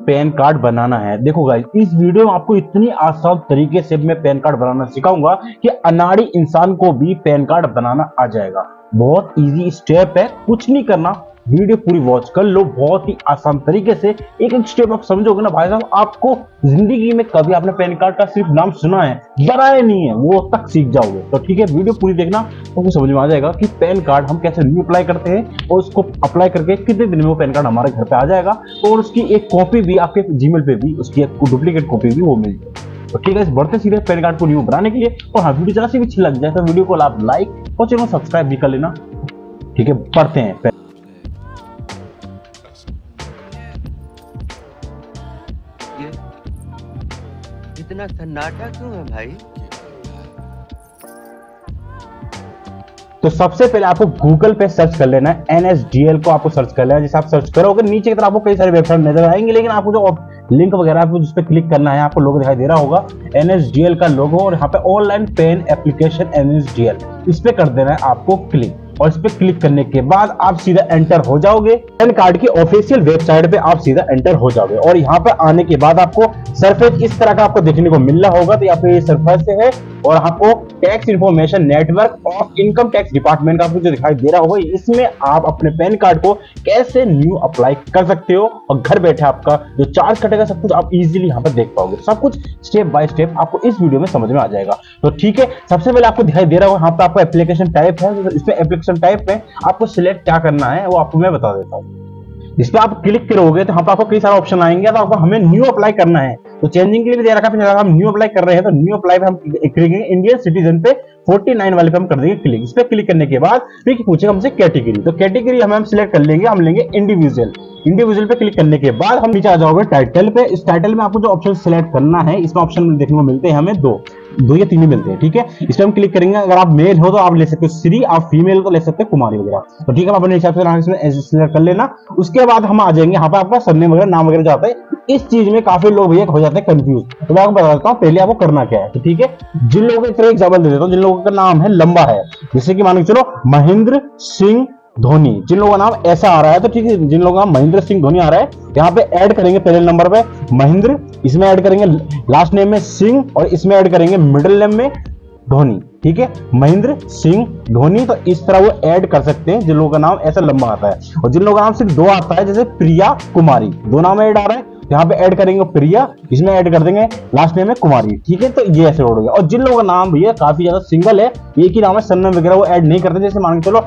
Pan card बनाना है। देखो guys, इस वीडियो में आपको इतनी आसान तरीके से मैं पैन कार्ड बनाना सिखाऊंगा कि अनाड़ी इंसान को भी पैन कार्ड बनाना आ जाएगा। बहुत इजी स्टेप है, कुछ नहीं करना, वीडियो पूरी वॉच कर लो। बहुत ही आसान तरीके से एक एक स्टेप आप समझोगे ना भाई साहब, आपको जिंदगी में कभी आपने पैन कार्ड का सिर्फ नाम सुना है, बनाया नहीं है, वो तक सीख जाओगे। तो ठीक है, वीडियो पूरी देखना तो आपको समझ में आ जाएगा कि पैन कार्ड हम कैसे न्यू अप्लाई करते हैं और उसको अप्लाई करके कितने दिन में वो पैन कार्ड हमारे घर पे आ जाएगा और उसकी एक कॉपी भी आपके जीमेल पे भी, उसकी एक डुप्लीकेट कॉपी भी वो मिल जाएगी। तो ठीक है, इस बढ़ते सीधे पैन कार्ड को न्यू बनाने के लिए। और हाँ, वीडियो जरा सी भी अच्छी लग जाए तो वीडियो को आप लाइक और चैनल सब्सक्राइब भी कर लेना। ठीक है, पढ़ते हैं। इतना सन्नाटा क्यों है भाई? तो सबसे पहले आपको गूगल पे सर्च कर लेना है, NSDL को आपको सर्च कर लेना है। जैसे आप सर्च करोगे नीचे की तरफ आपको कई सारे वेबसाइट नजर आएंगे, लेकिन आपको जो लिंक वगैरह आपको जिस पे क्लिक करना है, आपको लोगो दिखाई दे रहा होगा NSDL का लोगो, और यहाँ पे ऑनलाइन पेन एप्लीकेशन NSDL, इस पे कर देना है आपको क्लिक। और इस पे क्लिक करने के बाद आप सीधा एंटर हो जाओगे पैन कार्ड की ऑफिशियल वेबसाइट पे, आप सीधा एंटर हो जाओगे। और यहाँ पे आने के बाद आपको सरफेस इस तरह का आपको देखने को मिल रहा होगा। तो यहाँ पे ये सरफेस है और आपको tax information network of income tax department का आपको जो दिखाई दे रहा होगा, इसमें आप अपने पैन कार्ड को कैसे न्यू अप्लाई कर सकते हो और घर बैठे आपका जो चार्ज कटेगा सब कुछ आप इजीली यहाँ पर देख पाओगे। सब कुछ स्टेप बाय स्टेप आपको इस वीडियो में समझ में आ जाएगा। तो ठीक है, सबसे पहले आपको दिखाई दे रहा होगा यहाँ पे आपको एप्लीकेशन टाइप है। इसमें एप्लीकेशन टाइप में आपको सिलेक्ट क्या करना है वो आपको मैं बता देता हूँ। इस पर आप क्लिक करोगे तो यहाँ पर आपको कई सारे ऑप्शन आएंगे। तो आपको हमें न्यू अप्लाई करना है, तो चेंजिंग के लिए भी दे रखा है। अगर हम न्यू अप्लाई कर रहे हैं तो न्यू अप्लाई पे हम क्लिक करेंगे, इंडियन सिटीजन पे 49 वाले पे हम कर देंगे क्लिक। इस पे क्लिक करने के बाद फिर पूछेगा हमसे कैटेगरी, तो कैटेगरी हम सिलेक्ट कर लेंगे, हम लेंगे इंडिविजुअल। इंडिविजुअल पे क्लिक करने के बाद हम नीचे आ जाओगे टाइटल पे। इस टाइटल में आपको जो ऑप्शन सिलेक्ट करना है, इसमें ऑप्शन देखने को मिलते हैं हमें दो या तीन ही मिलते हैं। ठीक है, इस पे हम क्लिक करेंगे। अगर आप मेल हो तो आप ले सकते हो श्री, आप फीमेल तो ले सकते हो कुमारी वगैरह। तो ठीक है, आप अपने हिसाब से सिलेक्ट कर लेना। उसके बाद हम आ जाएंगे यहाँ पे आपका सरनेम वगैरह नाम वगैरह जाता है। इस चीज में काफी लोग भैया हो जाते हैं कंफ्यूज, तो मैं आपको बता देता हूँ पहले आपको करना क्या है। तो ठीक है, जिन लोगों को एक तरह एग्जाम्पल दे देता हूँ, जिन लोगों का नाम है लंबा है, जैसे कि मान के चलो महेंद्र सिंह धोनी, जिन लोगों का नाम ऐसा आ रहा है, तो ठीक है, जिन लोगों का महेंद्र सिंह धोनी आ रहा है, यहाँ पे ऐड करेंगे पहले नंबर पे महेंद्र, इसमें ऐड करेंगे लास्ट नेम में सिंह, और इसमें ऐड करेंगे मिडिल नेम में धोनी। ठीक है, महेंद्र सिंह धोनी। तो इस तरह वो ऐड कर सकते हैं जिन लोगों का नाम ऐसा लंबा आता है। और जिन लोगों का नाम सिर्फ दो आता है, जैसे प्रिया कुमारी, दो नाम ऐड आ रहा है, यहाँ पे ऐड करेंगे प्रिया, इसमें ऐड कर देंगे लास्ट नेम में कुमारी। ठीक है, तो ये ऐसे हो गया। और जिन लोगों का नाम भैया काफी ज्यादा सिंगल है, एक ही नाम है, सरनेम वगैरह वो ऐड नहीं करते, जैसे मान के चलो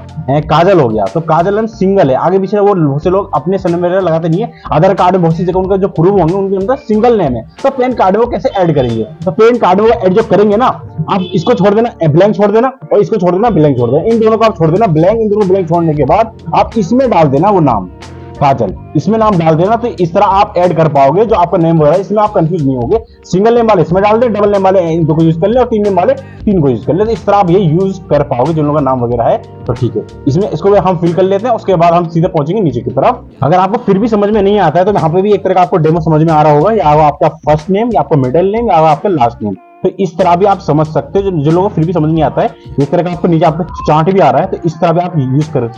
काजल हो गया, तो काजल नाम सिंगल है, आगे पीछे वो बहुत से लोग अपने सरनेम वगैरह लगाते नहीं है। आधार कार्ड में बहुत सी जगह उनका जो प्रूफ होंगे उनके अंदर सिंगल नेम है, तो पैन कार्ड में वो कैसे ऐड करेंगे? तो पैन कार्ड में वो ऐड जो करेंगे ना, आप इसको छोड़ देना ब्लैंक छोड़ देना, और इसको छोड़ देना ब्लैंक छोड़ देना, इन दोनों को आप छोड़ देना ब्लैंक। इन दोनों ब्लैंक छोड़ने के बाद आप इसमें डाल देना वो नाम काजल, इसमें नाम डाल देना। तो इस तरह आप ऐड कर पाओगे जो आपका नेम वगैरह, इसमें आप कंफ्यूज नहीं होगे। सिंगल नेम वाले इसमें डाल दे, डबल नेम वाले इन दो को यूज कर ले, और तीन नेम वाले तीन को यूज कर ले। तो इस तरह आप ये यूज कर पाओगे जिन लोगों का नाम वगैरह है। तो ठीक है, इसमें इसको हम फिल कर लेते हैं। उसके बाद हम सीधे पहुंचेंगे नीचे की तरफ। अगर आपको फिर भी समझ में नहीं आता है तो यहाँ पे भी एक तरह का आपको डेमो समझ में आ रहा होगा, या आपका फर्स्ट नेम, या आपका मिडिल नेम, या आपका लास्ट नेम। तो इस तरह भी आप समझ सकते हो। जो लोगों को फिर भी समझ नहीं आता है, इस तरह का आपको नीचे आपका चार्ट भी आ रहा है, तो इस तरह भी आप यूज कर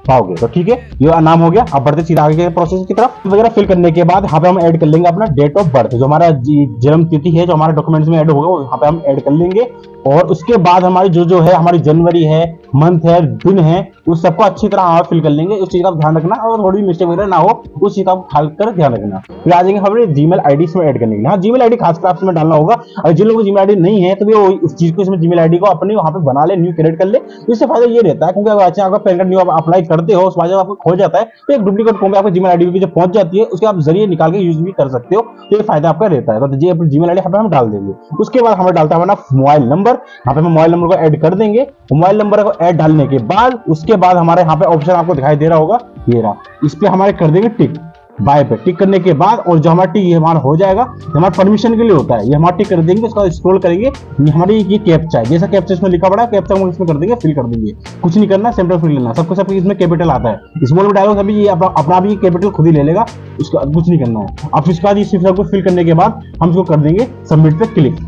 पाओगे। तो ठीक है, ये नाम हो गया। आप बढ़ते सीधा आगे के प्रोसेस की तरफ। वगैरह फिल करने के बाद यहाँ पे हम ऐड कर लेंगे अपना डेट ऑफ बर्थ, जो हमारा जन्म तिथि है, जो हमारे डॉक्यूमेंट्स में ऐड होगा, वो यहाँ पे हम ऐड कर लेंगे। और उसके बाद हमारी जो है हमारी जनवरी है, मंथ है, दिन है, उस सबको अच्छी तरह आप फिल कर लेंगे। उस चीज का ध्यान रखना, और थोड़ी मिस्टेक वगैरह ना हो, उस चीज का खास कर ध्यान रखना। फिर आ जाएंगे हमारे जीमेल आईडी इसमें ऐड करने के लिए। हाँ, जीमेल आईडी खासकर आप इसमें डालना होगा। और जिन लोगों को जीमेल आईडी नहीं है तो वो उस चीज को, इसमें जीमेल आईडी को अपनी वहां पे बना ले, न्यू क्रिएट कर ले। इससे फायदा ये रहता है, क्योंकि अगर पैन कार्ड न्यू अप्लाई करते हो, उस वजह आपको खो जाता है, तो एक डुप्लीकेट कॉपी आपको जीमेल आईडी की जो पहुंच जाती है, उसके आप जरिए निकाल के यूज भी कर सकते हो। तो ये फायदा आपका रहता है। तो ये अपनी जीमेल आईडी हम डाल देंगे। उसके बाद हमें डालता है अपना मोबाइल नंबर। यहाँ पे हम मोबाइल नंबर को ऐड कर देंगे। मोबाइल नंबर को ऐड डालने के बाद उसके बाद हमारे यहाँ पे ऑप्शन आपको दिखाई दे रहा होगा, ये रहा, इस पे हमारे कर देंगे टिक, बाय पे टिक करने के बाद, और जो हमारा टिक ये हमारा हो जाएगा, हमारे परमिशन के लिए होता है, ये हमारा टिक कर देंगे। उसका स्क्रॉल करेंगे, हमारी ये कैप्चा है, जैसा कैप्चा इसमें लिखा पड़ा है, कैप्चा हम इसमें कर देंगे, फिल कर देंगे। कुछ नहीं करना, सिंपल फिल लेना, सबको सब इसमें कैपिटल आता है। स्मॉल में डालोगे अभी ये अपना भी कैपिटल खुद ही ले लेगा, उसका कुछ नहीं करना है। अब इसके बाद इस सबको फिल करने के बाद हम इसको कर देंगे सबमिट पे क्लिक।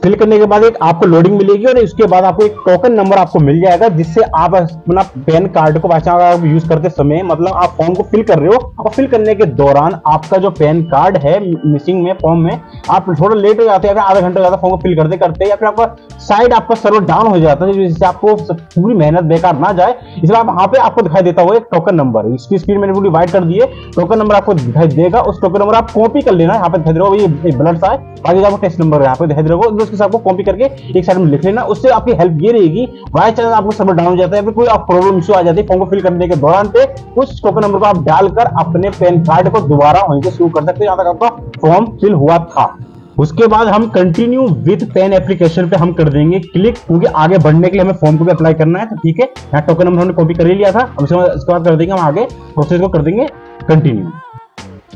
फिल करने के बाद एक आपको लोडिंग मिलेगी और इसके बाद आपको एक टोकन नंबर आपको मिल जाएगा, जिससे आप अपना पैन कार्ड को पहचान यूज करते समय, मतलब आप फॉर्म को फिल कर रहे हो और फिल करने के दौरान आपका जो पैन कार्ड है मिसिंग में फॉर्म में, आप थोड़ा लेट हो जाते हैं, आधा घंटा हो जाता है फॉर्म को फिल करते करते, या फिर आपका साइड आपका सर्वर डाउन हो जाता है, जिससे आपको पूरी मेहनत बेकार ना जाए, इसलिए आप वहां पे आपको दिखाई देता हुआ एक टोकन नंबर, इसकी स्क्रीन मैंने पूरी वाइड कर दी है, टोकन नंबर आपको दिखाई देगा, उस टोकन नंबर आप कॉपी कर लेना, यहाँ पे दिखाई दे रहा होगा ये ब्लड सा है, बाकी आपको टेस्ट नंबर यहाँ पे दिखाई दे रहा होगा, उसके आपको कॉपी करके एक साइड में लिख लेना। उससे आपकी हेल्प ये रहेगी, बाय चांस आपको सर्वर डाउन हो जाता है, कोई आप प्रॉब्लम इशू आ जाती है फॉर्म को फिल करने के दौरान पे, उस टोकन नंबर को आप डालकर अपने पैन कार्ड को दोबारा वहीं से शुरू कर सकते हैं जहां तक आपका फॉर्म फिल हुआ था। उसके बाद हम कंटिन्यू विद पेन एप्लीकेशन पे हम कर देंगे क्लिक, क्योंकि आगे बढ़ने के लिए हमें फॉर्म को भी अप्लाई करना है। तो ठीक है, यहाँ टोकन नंबर हमने कॉपी कर ही लिया था, अब इसके बाद कर देंगे हम आगे प्रोसेस को कर देंगे कंटिन्यू।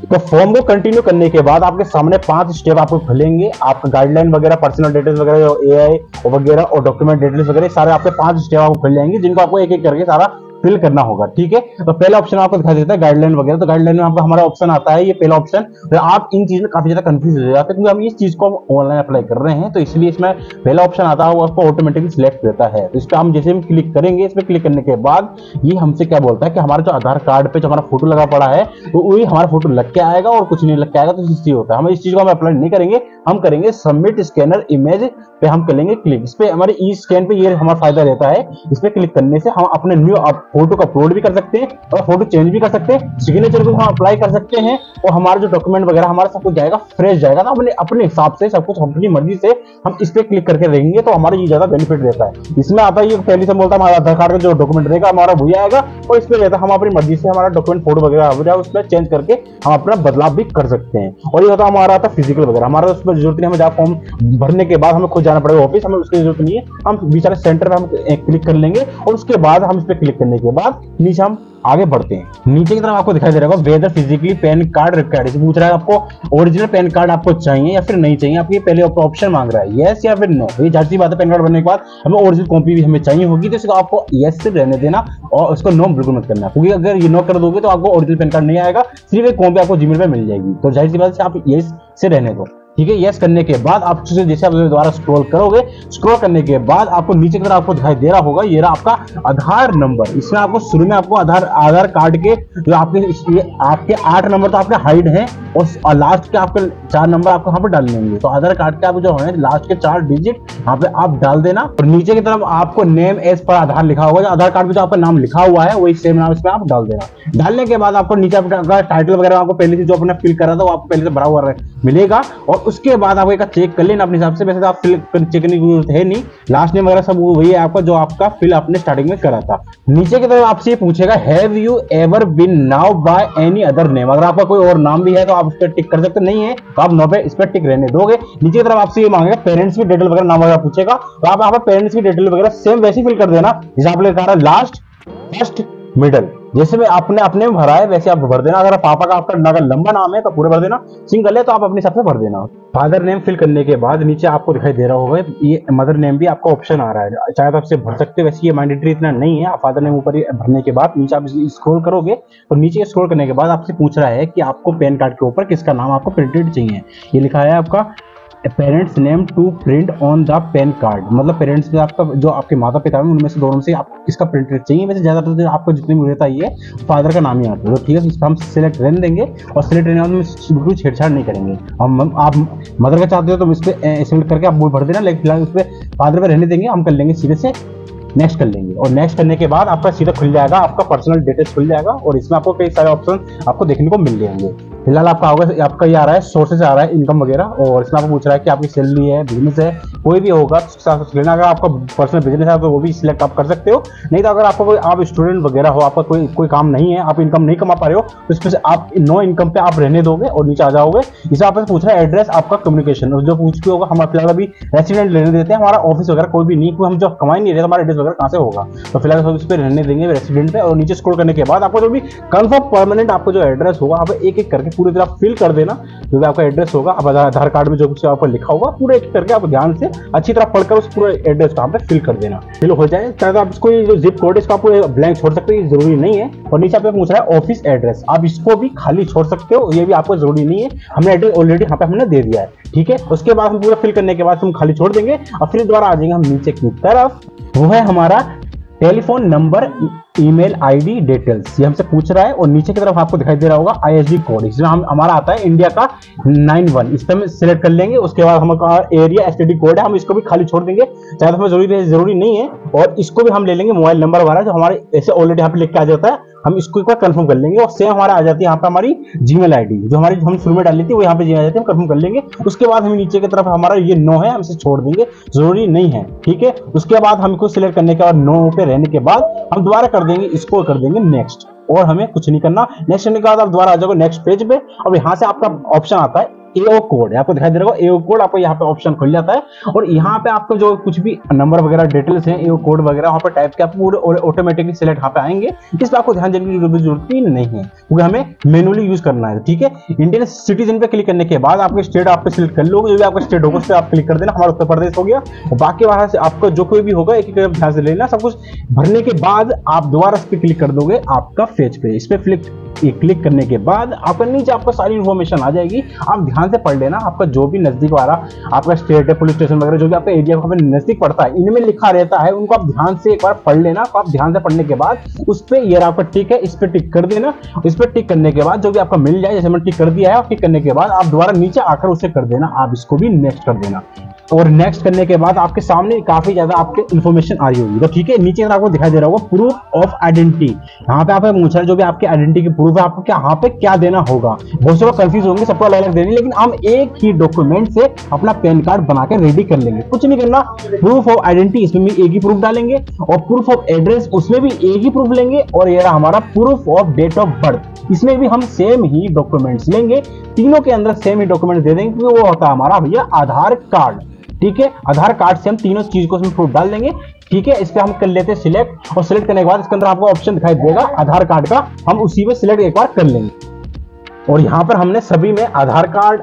तो फॉर्म को कंटिन्यू करने के बाद आपके सामने 5 स्टेप आपको खुलेंगे, आपका गाइडलाइन वगैरह, पर्सनल डिटेल्स वगैरह, एआई वगैरह और डॉक्यूमेंट डिटेल्स वगैरह, सारे आपके 5 स्टेप आपको खुल जाएंगे, जिनको आपको एक एक करके सारा फिल करना होगा। ठीक है, तो पहला ऑप्शन आपको दिखाई देता है गाइडलाइन वगैरह, तो गाइडलाइन में आपका हमारा ऑप्शन आता है, ये पहला ऑप्शन। तो आप इन चीजों में काफी ज्यादा कंफ्यूज हो जाते हैं, क्योंकि हम इस चीज को ऑनलाइन अप्लाई कर रहे हैं, तो इसलिए इसमें पहला ऑप्शन आता है वो आपको ऑटोमेटिकली सिलेक्ट देता है। तो इस पर हम जैसे हम क्लिक करेंगे, इस पर क्लिक करने के बाद ये हमसे क्या बोलता है कि हमारा जो आधार कार्ड पे जो हमारा फोटो लगा पड़ा है, तो वही हमारा फोटो लग के आएगा और कुछ नहीं लग के आएगा, तो इस चीज होता है। हम इस चीज को हम अप्लाई नहीं करेंगे, हम करेंगे सबमिट स्कैनर इमेज पे हम करेंगे क्लिक। इस पे हमारे ई स्कैन पे ये हमारा फायदा रहता है, इस पे क्लिक करने से हम अपने न्यू फोटो को अपलोड भी कर सकते हैं और फोटो चेंज भी कर सकते हैं, सिग्नेचर को हम अप्लाई कर सकते हैं, और हमारा जो डॉक्यूमेंट वगैरह हमारा सब कुछ जाएगा फ्रेश जाएगा। तो अपने अपने हिसाब से सब कुछ अपनी मर्जी से हम इस पे क्लिक करके रहेंगे, तो हमारा ये ज्यादा बेनिफिट रहता है। इसमें आता है ये पहले से बोलता है हमारा आधार कार्ड का जो डॉक्यूमेंट रहेगा हमारा वही आएगा, और इस पे रहता है हम अपनी मर्जी से हमारा डॉक्यूमेंट फोटो वगैरह उसमें चेंज करके हम अपना बदलाव भी कर सकते हैं। और ये होता है हमारा आता फिजिकल वगैरह, हमारा उसमें जरूरत नहीं, हमें जहाँ फॉर्म भरने के बाद हमें खुद जाना पड़ेगा ऑफिस, हमें उसकी जरूरत नहीं है, हम बेचारे सेंटर पे हम क्लिक कर लेंगे, और उसके बाद हम इस पे क्लिक करने के बाद नीचे हम आगे बढ़ते हैं। नीचे की तरफ आपको दिखाई दे रहा होगा whether physically PAN card required, इसे पूछ रहा है आपको ओरिजिनल पैन कार्ड आपको चाहिए या फिर नहीं चाहिए, आपको ये पहले ऑप्शन मांग रहा है यस या फिर नो। ये जाहिर सी बात है, पैन कार्ड बनने के बाद हमें ओरिजिनल कॉपी भी हमें चाहिए होगी, तो इसको आपको यस से रहने देना और उसको नो बिल्कुल मत करना, क्योंकि अगर ये नो कर दोगे तो आपको ओरिजिनल पैन कार्ड नहीं आएगा, सिर्फ एक कॉपी आपको जीमेल पे मिल जाएगी। तो जाहिर सी बात है आप यस से रहने दो। ठीक है, यस करने के बाद आप जैसे आप दोबारा स्क्रॉल करोगे, स्क्रॉल करने के बाद आपको नीचे की तरफ आपको दिखाई दे रहा होगा ये रहा आपका आधार नंबर। इसमें आपको शुरू में आपको आधार कार्ड के जो आपके 8 नंबर तो आपके हाइड हैं, और लास्ट के आपके 4 नंबर आपको यहाँ पर डालने होंगे। तो आधार कार्ड के आप जो है लास्ट के 4 डिजिट यहाँ पे आप डाल देना, और नीचे की तरफ आपको नेम एज पर आधार लिखा होगा, जो आधार कार्ड पे जो आपका नाम लिखा हुआ है वही सेम नाम इसमें आप डाल देना। डालने के बाद आपको नीचे आपका टाइटल वगैरह आपको पहले से जो आपने फिल करा था वो आपको पहले से भरा हुआ मिलेगा, और उसके बाद आपको एक चेक कर लेना अपने हिसाब से, वैसे तो आप फिल चेक करने की जरूरत है नहीं, लास्ट नेम वगैरह सब वही है आपका जो आपका फिल आपने स्टार्टिंग में करा था। नीचे की तरफ आपसे ये पूछेगा have you ever been known by any other name, अगर आपका कोई और नाम भी है तो आप उस पर टिक कर सकते, नहीं है तो आप नो पे इस पर टिक रहने दोगे। नीचे की तरफ आपसे ये मांगेगा पेरेंट्स की डिटेल वगैरह नाम वगैरह पूछेगा, तो आप यहाँ पर पेरेंट्स की डिटेल वगैरह सेम वैसे फिल कर देना जैसे आपने कहा लास्ट फर्स्ट मिडल, जैसे में आपने अपने में भरा है वैसे आप भर देना। अगर पापा का आपका अगर लंबा नाम है तो पूरे भर देना, सिंगल है तो आप अपने हिसाब से भर देना। फादर नेम फिल करने के बाद नीचे आपको दिखाई दे रहा होगा ये मदर नेम भी आपका ऑप्शन आ रहा है, चाहे तो आपसे भर सकते हो, वैसे ये मैंडेटरी इतना नहीं है। फादर नेम ऊपर भरने के बाद नीचे आप स्क्रॉल करोगे तो नीचे स्क्रॉल करने के बाद आपसे पूछ रहा है कि आपको पैन कार्ड के ऊपर किसका नाम आपको प्रिंटेड चाहिए। ये लिखा है आपका parents name to print on the PAN card, मतलब पेरेंट्स में आपका जो आपके माता पिता हैं उनमें से दोनों से आपको किसका प्रिंटेड चाहिए। वैसे ज्यादातर आपको जितनी भी रहता है फादर का नाम ही आता है, तो ठीक है इसको हम सिलेक्ट रहने देंगे, और सिलेक्ट रहने में बिल्कुल छेड़छाड़ नहीं करेंगे। हम आप मदर का चाहते हो तो इस पर सिलेक्ट करके आप वो भर देना, लेकिन फिलहाल उस पर फादर पे रहने देंगे, हम कर लेंगे सीधे से नेक्स्ट कर लेंगे। और नेक्स्ट करने के बाद आपका सीधा खुल जाएगा आपका पर्सनल डिटेल्स खुल जाएगा, और इसमें आपको कई सारे ऑप्शन आपको देखने को मिल जाएंगे। फिलहाल आपका ये आ रहा है सोर्सेज आ रहा है इनकम वगैरह, और इसमें आपको पूछ रहा है कि आपकी सैलरी है, बिजनेस है, कोई भी होगा तो उसके लेना। अगर आपका पर्सनल बिजनेस है तो वो भी सिलेक्ट आप कर सकते हो, नहीं तो अगर आपको कोई आप स्टूडेंट वगैरह हो, आपका कोई काम नहीं है, आप इनकम नहीं कमा पा रहे हो, तो इसमें से आप नो इनकम पे आप रहने दोगे और नीचे आ जाओगे। इसे आपसे पूछ रहा है एड्रेस आपका कम्युनिकेशन, और जो पूछ के होगा हम फिलहाल अभी रेसिडेंट लेने देते हैं, हमारा ऑफिस वगैरह कोई भी नहीं, हम जो कमाई नहीं रहे हमारा एड्रेस वगैरह वगैरह कहाँ से होगा। तो फिलहाल सब इस पे रहने देंगे रेसिडेंट पे, और नीचे स्क्रॉल करने के बाद आपको जो भी कंफर्म परमानेंट आपको जो एड्रेस होगा आप एक एक करके पूरी तरह फिल कर देना। जो भी आपका एड्रेस होगा आप आधार कार्ड में जो कुछ आपको लिखा होगा पूरा एक करके आप ध्यान से अच्छी तरह पढ़कर उस पूरे एड्रेस को पे फिल कर देना। फिल हो जाए चाहे आप इसको जो जिप कोड इसका आपको ब्लैंक छोड़ सकते हो, जरूरी नहीं है। और नीचे आपको पूछ रहा है ऑफिस एड्रेस, आप इसको भी खाली छोड़ सकते हो, ये भी आपको जरूरी नहीं है, हमने एड्रेस ऑलरेडी यहाँ पे हमने दे दिया है। ठीक है, उसके बाद हम पूरा फिल करने के बाद हम खाली छोड़ देंगे और फिर दोबारा आ जाएंगे हम नीचे की तरफ। वो है हमारा telephone number, email ID details, ये हमसे पूछ रहा है। और नीचे की तरफ आपको दिखाई दे रहा होगा आईएसडी कोड, इसमें हमारा आता है इंडिया का 91, इस पर हम सिलेक्ट कर लेंगे। उसके बाद हमारा एरिया एसटीडी कोड है, हम इसको भी खाली छोड़ देंगे, चाहे तो हमें जरूरी नहीं है। और इसको भी हम ले लेंगे मोबाइल नंबर वाला जो हमारे ऐसे ऑलरेडी यहाँ पे लिख के आ जाता है, हम इसको एक बार कंफर्म कर लेंगे। और सेम हमारा आ जाती है यहाँ पे हमारी जीमेल आईडी जो हमारी हम शुरू में डाली थी, वो यहाँ पे जीमेल आ जाती है, हम कंफर्म कर लेंगे। उसके बाद हम नीचे की तरफ हमारा ये नो है, हम इसे छोड़ देंगे, जरूरी नहीं है। ठीक है, उसके बाद हमको सिलेक्ट करने के बाद नो पे रहने के बाद हम दोबारा कर देंगे, इसको कर देंगे नेक्स्ट, और हमें कुछ नहीं करना। नेक्स्ट करने के बाद आप दोबारा आ जाओगे नेक्स्ट पेज पे, और यहाँ से आपका ऑप्शन आता है एओ कोड, आपको दिखाई दे रहा होगा एओ कोड, आपको यहाँ पे ऑप्शन खुल जाता है। और यहाँ पे आपको जो कुछ भी नंबर वगैरह डिटेल्स हैं, एओ कोड वगैरह वहाँ पे टाइप के आपको पूरे ऑटोमेटिकली सिलेक्ट यहाँ पे आएंगे। इस पर आपको ध्यान देने की जरूरत ही नहीं है, क्योंकि हमें मैनुअली यूज करना है। ठीक है, इंडियन सिटीजन पे क्लिक करने के बाद आपके स्टेट आप पे सिलेक्ट कर लोगे, जो भी आपका स्टेट होगा उस पर आप क्लिक कर देना। हमारा उत्तर प्रदेश हो गया, और बाकी वहां से आपका जो कोई भी होगा एक एक ध्यान से लेना। सब कुछ भरने के बाद आप दोबारा इस पर क्लिक कर दोगे आपका पेज पे। इस पे क्लिक करने के बाद आपका नीचे आपको सारी इन्फॉर्मेशन आ जाएगी, आप ध्यान से पढ़ लेना। आपका जो भी नजदीक वाला आपका स्टेट है, पुलिस स्टेशन वगैरह जो भी आपका एरिया को नजदीक पड़ता है, इनमें लिखा रहता है, उनको आप ध्यान से एक बार पढ़ लेना। तो आप ध्यान से पढ़ने के बाद उस पर ये आपका टिक है, इस पर टिक कर देना। इस पर टिक करने के बाद जो भी आपका मिल जाए, जैसे मैंने टिक कर दिया है, और टिक करने के बाद आप दोबारा नीचे आकर उसे कर देना, आप इसको भी नेक्स्ट कर देना। और नेक्स्ट करने के बाद आपके सामने काफी ज्यादा आपके इन्फॉर्मेशन आ रही होगी। तो ठीक है, नीचे आपको दिखाई दे रहा होगा प्रूफ ऑफ आइडेंटिटी, यहाँ पे आपको पूछा है जो भी आपकी आइडेंटिटी की प्रूफ है, आपको यहाँ पे क्या देना होगा। बहुत से लोग कंफ्यूज होंगे, सबको अलग अलग देनी, लेकिन हम एक ही डॉक्यूमेंट से अपना पैन कार्ड बना के रेडी कर लेंगे। कुछ नहीं करना, प्रूफ ऑफ आइडेंटिटी इसमें भी एक ही प्रूफ डालेंगे, और प्रूफ ऑफ एड्रेस उसमें भी एक ही प्रूफ लेंगे, और ये रहा हमारा proof of date of birth, इसमें भी हम सेम ही डॉक्यूमेंट्स लेंगे। तीनों के अंदर सेम ही डॉक्यूमेंट दे देंगे, क्योंकि वो होता है हमारा भैया आधार कार्ड। ठीक है, आधार कार्ड से हम तीनों चीज को इसमें प्रूफ डाल देंगे। ठीक है, इस पे हम कर लेते हैं सिलेक्ट, और सिलेक्ट करने के बाद इसके अंदर आपको ऑप्शन दिखाई देगा आधार कार्ड का, हम उसी पे सिलेक्ट एक बार कर लेंगे। और यहाँ पर हमने सभी में आधार कार्ड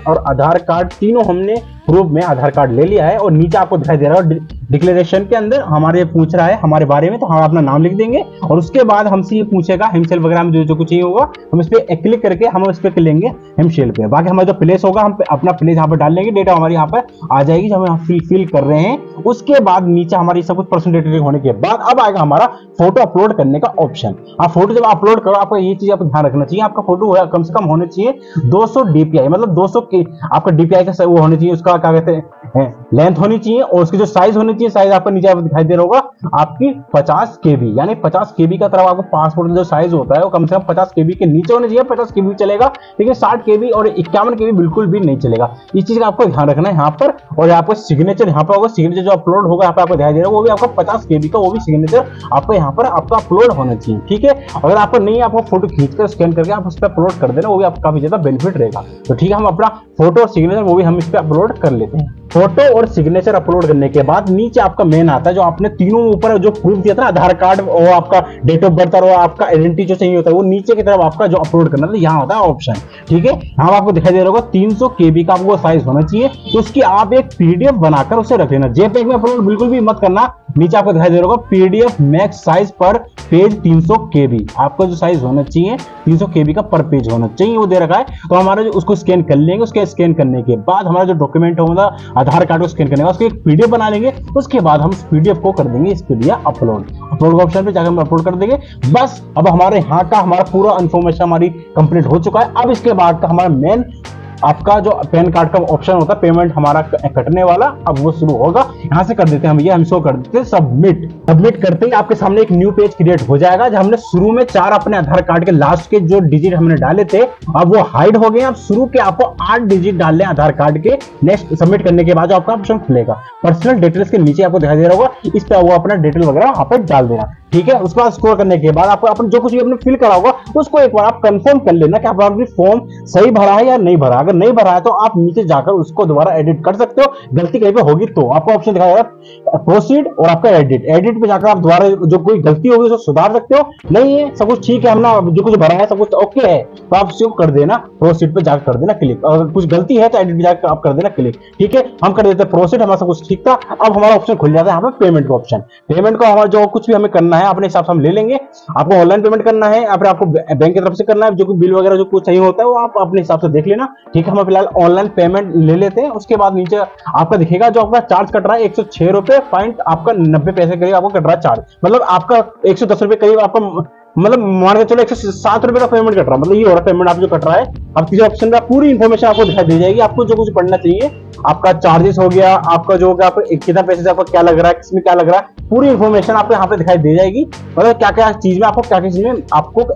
और आधार कार्ड तीनों हमने प्रूफ में आधार कार्ड ले लिया है। और नीचे आपको दिखाई दे रहा है डिक्लेरेशन के अंदर हमारे पूछ रहा है हमारे बारे में, तो हम अपना नाम लिख देंगे। और उसके बाद हमसे ये पूछेगा हिमसेल वगैरह में जो कुछ चाहिए होगा, हम इस पे क्लिक करके हम इस पे लेंगे हिमसेल पे। बाकी हमारा जो प्लेस होगा हम अपना प्लेस यहाँ पर डाल लेंगे, डेटा हमारी यहाँ पर आ जाएगी जो हम फिल कर रहे हैं। उसके बाद नीचे हमारी सब कुछ पर्सनल डेटा होने के बाद अब आएगा हमारा फोटो अपलोड करने का ऑप्शन। आप फोटो जब अपलोड करो, आपको ये चीज आपको ध्यान रखना चाहिए, आपका फोटो कम से कम होने चाहिए 200 DPI, मतलब 200 की आपका DPI का वो होने चाहिए, उसका क्या कहते हैं लेंथ होनी चाहिए। और उसकी जो साइज होनी चाहिए, साइज आपको नीचे दिखाई दे रहा होगा आपकी 50 KB, यानी 50 KB का तरफ आपको पासपोर्ट में जो साइज होता है वो कम से कम 50 KB के नीचे होने चाहिए। 50 KB चलेगा, लेकिन 60 KB और 51 KB बिल्कुल भी नहीं चलेगा। इस चीज का आपको ध्यान रखना है यहाँ पर। और आपको सिग्नेचर यहाँ पर होगा, सिग्नेचर जो अपलोड होगा यहाँ पे आपको दिखाई दे रहा है वो भी आपका 50 KB का, वो भी सिग्नेचर आपको यहाँ पर आपका अपलोड होना चाहिए। ठीक है, अगर आपको नहीं, आपको फोटो खींचकर स्कैन करके आप उस पर अपलोड कर देना, वो भी आपको काफी ज्यादा बेनिफिट रहेगा। तो ठीक है, हम अपना फोटो और सिग्नेचर वो भी हम इस पे अपलोड कर लेते हैं। फोटो और सिग्नेचर अपलोड करने के बाद नीचे आपका मेन आता है, जो आपने तीनों ऊपर जो प्रूफ दिया था, आधार कार्ड और आपका डेट ऑफ बर्थ और आपका आइडेंटिटी जो चाहिए होता है, वो नीचे की तरफ आपका जो अपलोड करना था यहाँ होता है ऑप्शन। ठीक है, यहाँ आपको दिखाई दे रहा होगा 300 KB का आपको साइज होना चाहिए, तो उसकी आप एक PDF बनाकर उसे रख लेना। JPEG में अपलोड बिल्कुल भी मत करना। नीचे आपको दिखाई दे रहा होगा PDF मैक्स साइज पर पेज 300 KB, आपका जो साइज होना चाहिए 300 KB का पर पेज होना चाहिए, वो दे रखा है। तो हमारा जो उसको स्कैन कर लेंगे, उसके स्कैन करने के बाद हमारा जो डॉक्यूमेंट होगा आधार कार्ड को स्कैन करने का, उसको एक PDF बना लेंगे। उसके बाद हम उस PDF को कर देंगे इस पे दिया अपलोड का ऑप्शन पे जाकर हम अपलोड कर देंगे। बस अब हमारे यहाँ का हमारा पूरा इन्फॉर्मेशन हमारी कंप्लीट हो चुका है। अब इसके बाद का हमारा मेन आपका जो पैन कार्ड का ऑप्शन होता है पेमेंट हमारा कटने वाला, अब वो शुरू होगा। यहाँ से कर देते हैं हम, ये हम शो कर देते हैं सबमिट करते ही आपके सामने एक न्यू पेज क्रिएट हो जाएगा। जब हमने शुरू में 4 अपने आधार कार्ड के लास्ट के जो डिजिट हमने डाले थे, अब वो हाइड हो गए। अब शुरू के आपको 8 डिजिट डालने आधार कार्ड के। नेक्स्ट सबमिट करने के बाद जो आपका ऑप्शन खुलेगा पर्सनल डिटेल्स के नीचे आपको दिखाई दे रहा होगा, इस पे वो अपना डिटेल वगैरह यहाँ पे डाल देना। ठीक है, उसके बाद स्कोर करने के बाद आपको अपन जो कुछ भी आपने फिल करा होगा उसको एक बार आप कंफर्म कर लेना कि आपने फॉर्म सही भरा है या नहीं भरा। अगर नहीं भरा है तो आप नीचे जाकर उसको दोबारा एडिट कर सकते हो, गलती कहीं पे होगी तो आपको ऑप्शन दिखाया प्रोसीड और आपका एडिट। एडिट पे जाकर आप दोबारा जो कोई गलती होगी उसको सुधार सकते हो। नहीं है सब कुछ ठीक है, हमने जो कुछ भरा है सब कुछ ओके है, तो आप उसको कर देना प्रोसीड पे जाकर कर देना क्लिक। अगर कुछ गलती है तो एडिट पे जाकर आप कर देना क्लिक। ठीक है, हम कर देते हैं प्रोसीड, हमारा सब कुछ ठीक था। अब हमारा ऑप्शन खुल जाता है यहाँ पे पेमेंट का ऑप्शन। पेमेंट को हमारा जो कुछ भी हमें करना है अपने हिसाब से हम ले लेंगे। आपको ऑनलाइन पेमेंट करना है या फिर आपको बैंक की तरफ से करना है, जो बिल वगैरह जो कुछ चाहिए होता है वो आप अपने हिसाब से देख लेना। ठीक है, हम फिलहाल ऑनलाइन पेमेंट ले लेते हैं। उसके बाद नीचे आपका दिखेगा जो आपका चार्ज कट रहा है 106 रुपए पॉइंट आपका 90 पैसे करीब आपको कट रहा है चार्ज, मतलब आपका 110 रुपए करीब आपका, मतलब मान के चलो 107 रुपए का पेमेंट कट रहा है, मतलब ये हो रहा है पेमेंट आप जो कट रहा है। अब तीसरे ऑप्शन में पूरी इन्फॉर्मेशन आपको दिखाई दे जाएगी। आपको जो कुछ पढ़ना चाहिए, आपका चार्जेस हो गया, आपका जो होगा आपको कितना पैसे से आपको क्या लग रहा है, किसमें क्या लग रहा है, पूरी इन्फॉर्मेशन आपको यहाँ पे दिखाई दे जाएगी। मतलब क्या क्या चीज में आपको क्या क्या चीज में आपको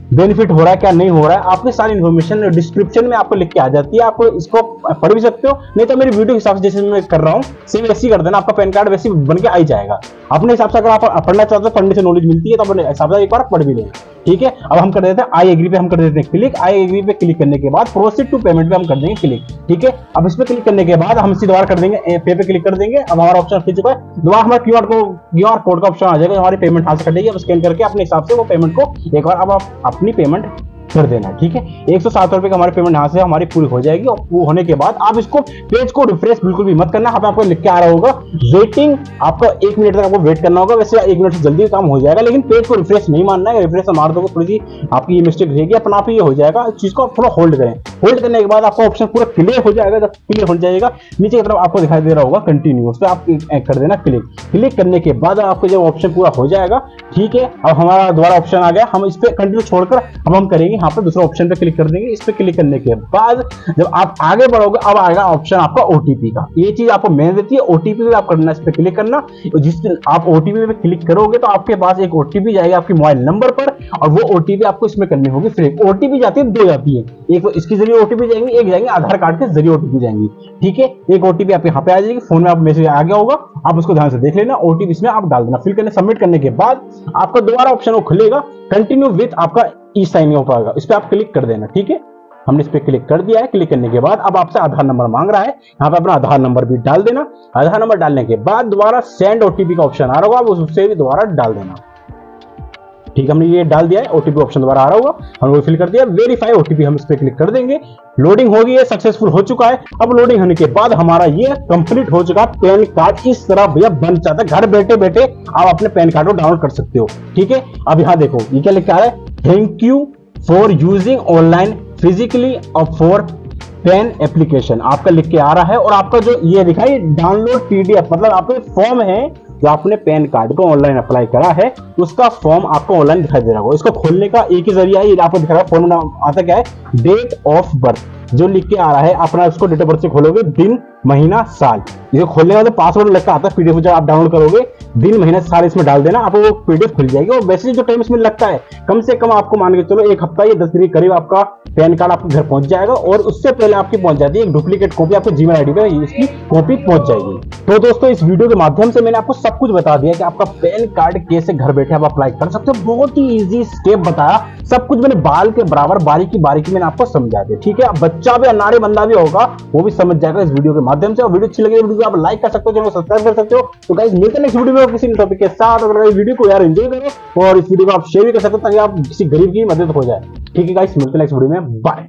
बेनिफिट हो रहा है क्या नहीं हो रहा है, आपकी सारी इन्फॉर्मेशन डिस्क्रिप्शन में आपको लिख के आ जाती है। आप इसको पढ़ भी सकते हो, नहीं तो मेरी वीडियो के हिसाब से जैसे मैं कर रहा हूँ सेम वैसे ही कर देना, आपका पैन कार्ड वैसे बन के आ ही जाएगा। अपने हिसाब से अगर आप पढ़ना चाहते हो, पढ़ने से नॉलेज मिलती है तो अपने हिसाब से एक बार पढ़ भी लेना। ठीक है, अब हम कर देते हैं आई एग्री पे, हम कर देते हैं क्लिक। आई एग्री पे क्लिक करने के बाद प्रोसीड टू पेमेंट पे हम कर देंगे क्लिक। ठीक है, अब इस पे क्लिक करने के बाद हम इसी दोबारा कर देंगे पे क्लिक कर देंगे। अब हमारा ऑप्शन खुल चुका है, दोबारा हमारा क्यूआर कोड का ऑप्शन आ जाएगा, हमारी पेमेंट हाथ से कटेगी। अब स्कैन करके अपने हिसाब से वो पेमेंट को एक बार अब आप अपनी पेमेंट कर देना। ठीक है, 107 रुपए का हमारी पेमेंट यहाँ से हमारी पूरी हो जाएगी। और वो होने के बाद आप इसको पेज को रिफ्रेश बिल्कुल भी मत करना। यहाँ पे आपको लिख के आ रहा होगा वेटिंग, आपका 1 मिनट तक आपको वेट करना होगा। वैसे 1 मिनट से जल्दी काम हो जाएगा, लेकिन पेज को रिफ्रेश नहीं मानना है। रिफ्रेश मार दोगे थोड़ी सी आपकी मिस्टेक रहेगी, अपना आप ये हो जाएगा। इस चीज को आप थोड़ा होल्ड करें। होल्ड करने के बाद आपका ऑप्शन पूरा क्लियर हो जाएगा। जब क्लियर हो जाएगा नीचे की तरफ आपको दिखाई दे रहा होगा कंटिन्यू, उस पर आप कर देना क्लिक। क्लिक करने के बाद आपको जब ऑप्शन पूरा हो जाएगा, ठीक है, अब हमारा दोबारा ऑप्शन आ गया। हम इस पे कंटिन्यू छोड़कर अब हम करेंगे यहाँ पे दूसरा ऑप्शन पे क्लिक कर देंगे। इस पे क्लिक करने के बाद जब आप आगे बढ़ोगे, अब आएगा ऑप्शन आपका ओटीपी का। ये चीज आपको मेन देती है, ओटीपी पे आप करना, इस पे क्लिक करना। जिस दिन आप ओटीपी पे क्लिक करोगे तो आपके पास एक ओटीपी जाएगा आपके मोबाइल नंबर पर, और वो ओटीपी आपको इसमें करनी होगी फ्री। ओटीपी जाती है, 2 जाती है, एक तो इसके जरिए ओटीपी जाएंगी, एक जाएंगे आधार कार्ड के जरिए ओटीपी जाएंगी। ठीक है, एक ओटीपी आपके यहाँ पे आ जाएगी, फोन में आप मैसेज आ गया होगा, आप उसको ध्यान से देख लेना। ओटीपी इसमें आप डाल देना, फिल करने सबमिट करने के बाद आपका दोबारा ऑप्शन वो खुलेगा कंटिन्यू विथ आपका ई साइन हो पाएगा, इस पे आप क्लिक कर देना। ठीक है, हमने इस पे क्लिक कर दिया है। क्लिक करने के बाद अब आपसे आधार नंबर मांग रहा है, यहाँ पे अपना आधार नंबर भी डाल देना। आधार नंबर डालने के बाद दोबारा सेंड ओटीपी का ऑप्शन आ रहा होगा, आप उससे भी दोबारा डाल देना। ठीक, हमने ये डाल दिया है, ओटीपी ऑप्शन दोबारा आ रहा होगा, हमने वो फिल कर दिया। वेरीफाई ओटीपी हम इस पे क्लिक कर देंगे। लोडिंग हो गई है, सक्सेसफुल हो चुका है। अब लोडिंग होने के बाद हमारा ये कंप्लीट हो चुका है। पैन कार्ड इस तरह भैया बन जाता है, घर बैठे बैठे आप अपने पैन कार्ड को डाउनलोड कर सकते हो। ठीक है, अब यहाँ देखो ये क्या लिखा है, thank you for using online physically और फॉर पेन एप्लीकेशन आपका लिख के आ रहा है। और आपका जो ये लिखा है डाउनलोड पीडीएफ, मतलब आपके फॉर्म है जो आपने पैन कार्ड को ऑनलाइन अप्लाई करा है, उसका फॉर्म आपको ऑनलाइन दिखाई दे रहा होगा। इसको खोलने का एक ही जरिया है, ये आपको दिखा रहा है, फॉर्म आता क्या है, डेट ऑफ बर्थ जो लिख के आ रहा है अपना, उसको डेट ऑफ बर्थ से खोलोगे, दिन महीना साल। ये खोलने वाले पासवर्ड लगता आता है पीडीएफ, जब आप डाउनलोड करोगे दिन महीना साल इसमें डाल देना, आपको वो पीडीएफ खुल जाएगी। और वैसे जो टाइम इसमें लगता है कम से कम आपको मान के चलो 1 हफ्ता या 10 दिन के करीब आपका पैन कार्ड आपके घर पहुंच जाएगा। और उससे पहले आपकी पहुंच जाती है एक डुप्लीकेट कॉपी आपको जीमेल आईडी पे, इसकी कॉपी पहुंच जाएगी। तो दोस्तों इस वीडियो के माध्यम से मैंने आपको सब कुछ बता दिया कि आपका पैन कार्ड कैसे घर बैठे आप अप्लाई कर सकते हो। बहुत ही इजी स्टेप बताया, सब कुछ मैंने बाल के बराबर बारीकी बारीकी मैंने आपको समझा दिया। ठीक है, अब बच्चा भी अनाड़ी बंदा भी होगा वो भी समझ जाएगा इस वीडियो के माध्यम से। और वीडियो अच्छी लगी वीडियो को आप लाइक कर सकते हो, चैनल को सब्सक्राइब कर सकते हो। तो गाइस मिलते हैं नेक्स्ट वीडियो में किसी टॉपिक के साथ। अगर इस वीडियो को यार एंजॉय करें और इस वीडियो को आप शेयर भी कर सकते हो ताकि आप किसी गरीब की मदद हो जाए। ठीक है गाइस, मिलते हैं नेक्स्ट वीडियो में, बाय।